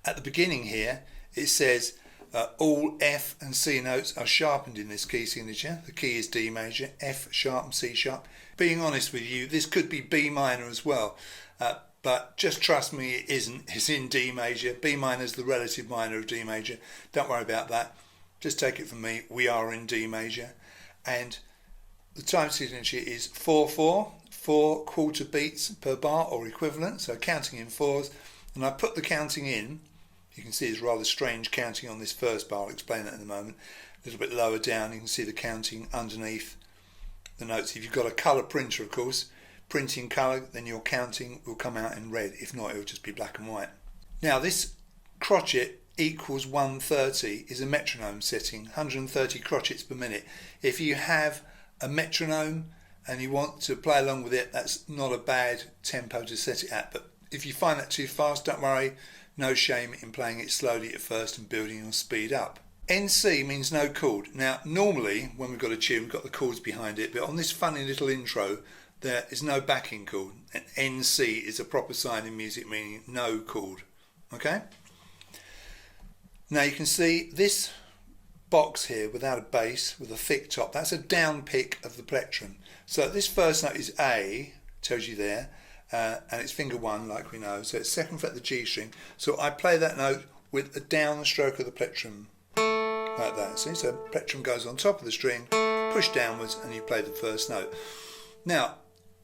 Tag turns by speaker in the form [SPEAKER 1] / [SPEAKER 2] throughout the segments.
[SPEAKER 1] at the beginning here it says all F and C notes are sharpened in this key signature. The key is D major, F sharp and C sharp. Being honest with you, this could be B minor as well, but just trust me, it isn't. It's in D major. B minor is the relative minor of D major. Don't worry about that. Just take it from me, we are in D major. And the time signature is 4/4, 4 quarter beats per bar or equivalent, so counting in fours. And I put the counting in. You can see it's rather strange counting on this first bar. I'll explain that in a moment. A little bit lower down, you can see the counting underneath the notes. If you've got a colour printer, of course, printing colour, then your counting will come out in red. If not, it will just be black and white. Now, this crotchet equals 130 is a metronome setting, 130 crotchets per minute. If you have a metronome and you want to play along with it, that's not a bad tempo to set it at. But if you find that too fast, don't worry. No shame in playing it slowly at first and building your speed up. NC means no chord. Now, normally when we've got a tune, we've got the chords behind it, but on this funny little intro, there is no backing chord. And NC is a proper sign in music, meaning no chord. Okay? Now you can see this box here without a bass, with a thick top, that's a down pick of the plectrum. So this first note is A, tells you there. And it's finger 1 like we know, so it's 2nd fret of the G string. So I play that note with a down stroke of the plectrum, like that. See, so plectrum goes on top of the string, push downwards, and you play the first note. Now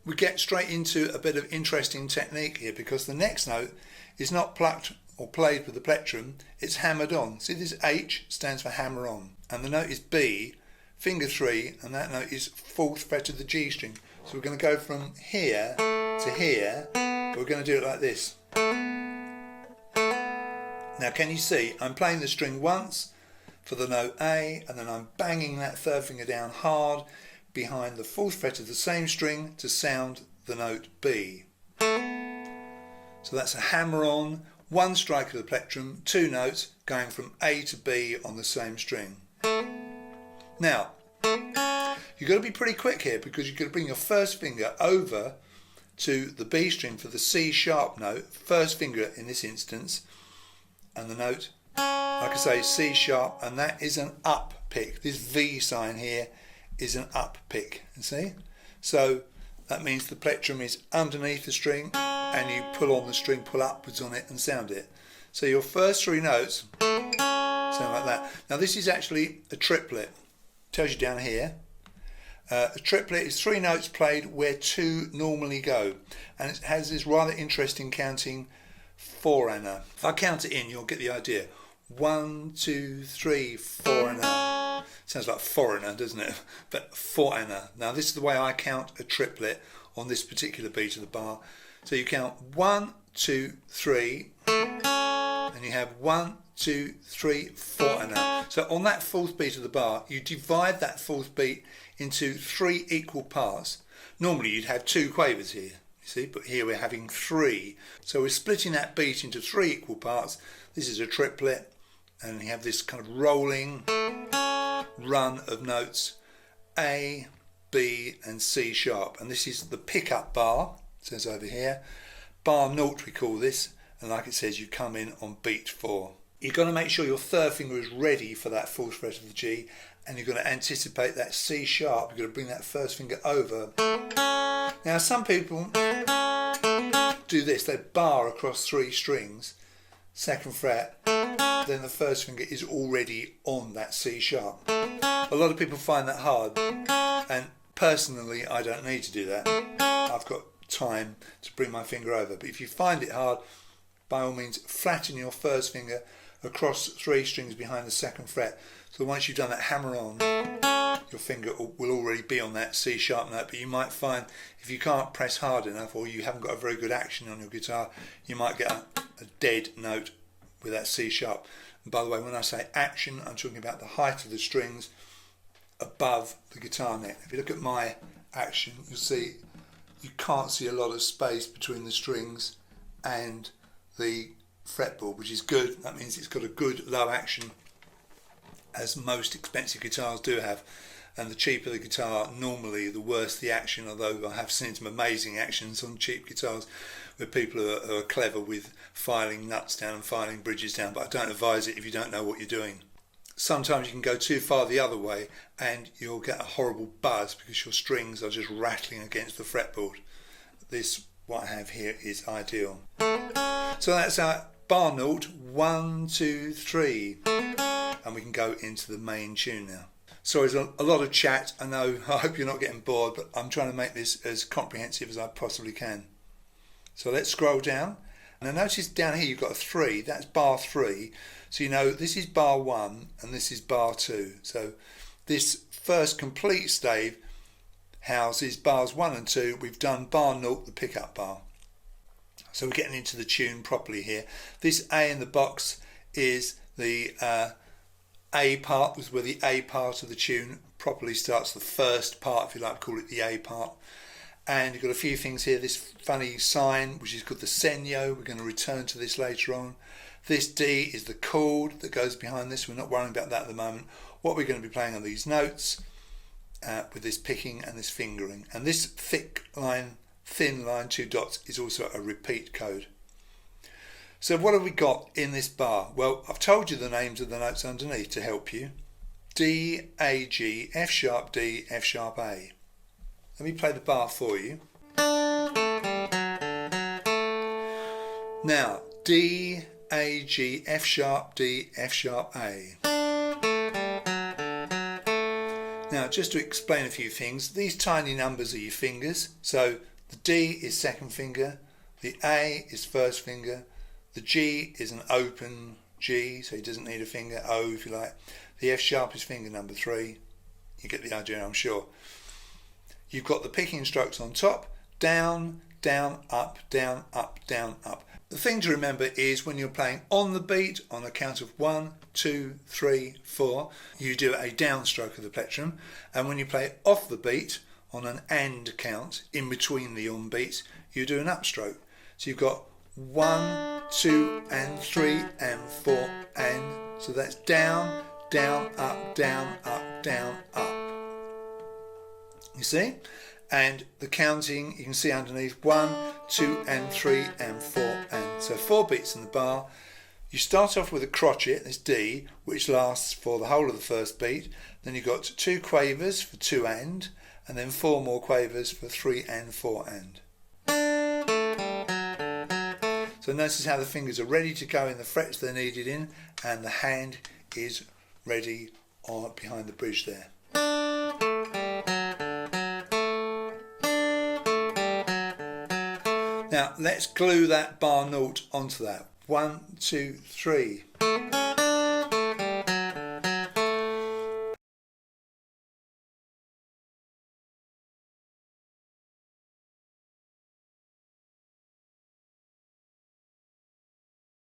[SPEAKER 1] we get straight into a bit of interesting technique here, because the next note is not plucked or played with the plectrum, it's hammered on. See, this H stands for hammer on, and the note is B, finger 3, and that note is 4th fret of the G string. So we're going to go from here to here, but we're going to do it like this. Now can you see, I'm playing the string once for the note A, and then I'm banging that 3rd finger down hard behind the 4th fret of the same string to sound the note B. So that's a hammer on, 1 strike of the plectrum, 2 notes going from A to B on the same string. Now, you've got to be pretty quick here, because you've got to bring your first finger over to the B string for the C sharp note, first finger in this instance, and the note, like I say, C sharp, and that is an up pick. This V sign here is an up pick, you see? So that means the plectrum is underneath the string, and you pull on the string, pull upwards on it and sound it. So your first 3 notes sound like that. Now this is actually a triplet. Tells you down here. A triplet is 3 notes played where 2 normally go, and it has this rather interesting counting foreigner. If I count it in, you'll get the idea. 1, 2, 3, foreigner. Sounds like foreigner, doesn't it? But foreigner. Now this is the way I count a triplet on this particular beat of the bar. So you count 1, 2, 3, and you have 1, 2, 3, foreigner. So on that 4th beat of the bar, you divide that 4th beat into 3 equal parts. Normally you'd have 2 quavers here, you see, but here we're having 3. So we're splitting that beat into 3 equal parts. This is a triplet, and you have this kind of rolling run of notes, A, B and C sharp, and this is the pickup bar, it says over here. Bar 0 we call this, and like it says, you come in on beat 4. You've got to make sure your 3rd finger is ready for that 4th fret of the G, and you've got to anticipate that C sharp. You've got to bring that 1st finger over. Now some people do this, they bar across 3 strings, 2nd fret, then the 1st finger is already on that C sharp. A lot of people find that hard, and personally I don't need to do that. I've got time to bring my finger over, but if you find it hard, by all means flatten your 1st finger across 3 strings behind the 2nd fret. So once you've done that hammer on, your finger will already be on that C sharp note. But you might find if you can't press hard enough, or you haven't got a very good action on your guitar, you might get a dead note with that C sharp. And by the way, when I say action, I'm talking about the height of the strings above the guitar neck. If you look at my action, you'll see you can't see a lot of space between the strings and the fretboard, which is good. That means it's got a good low action, as most expensive guitars do have. and the cheaper the guitar, normally the worse the action, although I have seen some amazing actions on cheap guitars where people are clever with filing nuts down and filing bridges down, but I don't advise it if you don't know what you're doing. Sometimes you can go too far the other way and you'll get a horrible buzz because your strings are just rattling against the fretboard. This, what I have here, is ideal. So that's our bar note 1, 2, 3, and we can go into the main tune now. Sorry, there's a lot of chat, I know, I hope you're not getting bored, but I'm trying to make this as comprehensive as I possibly can. So let's scroll down, and I notice down here you've got a 3, that's bar 3, so you know this is bar 1 and this is bar 2. So this first complete stave houses bars 1 and 2, we've done bar 0, the pickup bar. So we're getting into the tune properly here. This A in the box is the A part, was where the A part of the tune properly starts, the first part, if you like to call it the A part. And you've got a few things here, this funny sign, which is called the segno, we're going to return to this later on. This D is the chord that goes behind this, we're not worrying about that at the moment. What we're going to be playing are these notes with this picking and this fingering. And this thin line, 2 dots, is also a repeat code. So what have we got in this bar? Well, I've told you the names of the notes underneath to help you. D, A, G, F sharp D, F sharp A. Let me play the bar for you. Now, D, A, G, F sharp D, F sharp A. Now, just to explain a few things, these tiny numbers are your fingers. So the D is second finger, the A is first finger, the G is an open G, so he doesn't need a finger, O if you like. The F sharp is finger number 3. You get the idea, I'm sure. You've got the picking strokes on top, down, down, up, down, up, down, up. The thing to remember is when you're playing on the beat, on a count of 1, 2, 3, 4, you do a downstroke of the plectrum, and when you play off the beat, on an and count, in between the on beats, you do an upstroke. So you've got 1, 2 and 3 and 4 and, so that's down, down, up, down, up, down, up. You see? And the counting, you can see underneath 1, 2 and 3 and 4 and. So 4 beats in the bar. You start off with a crotchet, this D, which lasts for the whole of the first beat. Then you've got 2 quavers for 2 and then 4 more quavers for 3 and 4 and. So notice how the fingers are ready to go in the frets they're needed in, and the hand is ready behind the bridge there. Now let's glue that bar note onto that. 1, 2, 3.